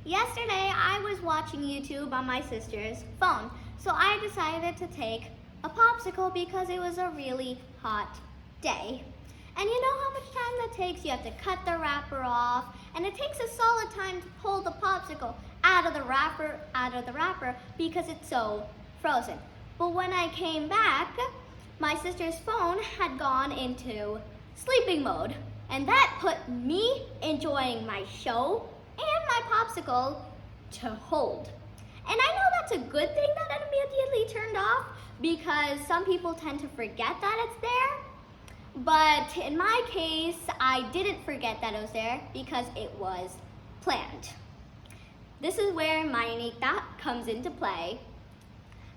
Yesterday, I was watching YouTube on my sister's phone, so I decided to take a popsicle because it was a really hot day. And you know how much time that takes? You have to cut the wrapper off, and it takes a solid time to pull the popsicle out of the wrapper because it's so frozen. But when I came back, my sister's phone had gone into sleeping mode, and that put me enjoying my show and my popsicle to hold. And I know that's a good thing that it immediately turned off because some people tend to forget that it's there. But in my case, I didn't forget that it was there because it was planned. This is where my unique thought comes into play.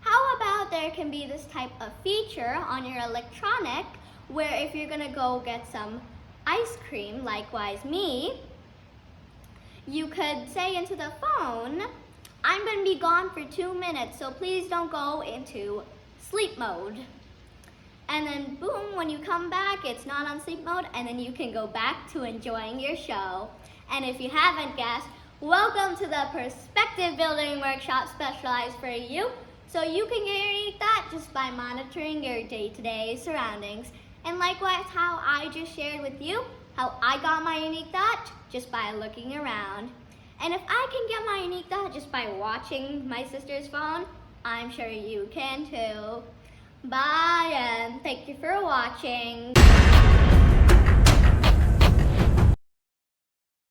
How about there can be this type of feature on your electronic where if you're gonna go get some ice cream, likewise me, you could say into the phone, I'm gonna be gone for 2 minutes, so please don't go into sleep mode. And then boom, when you come back, it's not on sleep mode, and then you can go back to enjoying your show. And if you haven't guessed, welcome to the perspective building workshop specialized for you. So you can get your unique thought just by monitoring your day-to-day surroundings. And likewise, how I just shared with you, how I got my unique thought just by looking around. And if I can get my unique thought just by watching my sister's phone, I'm sure you can too. Bye, and thank you for watching.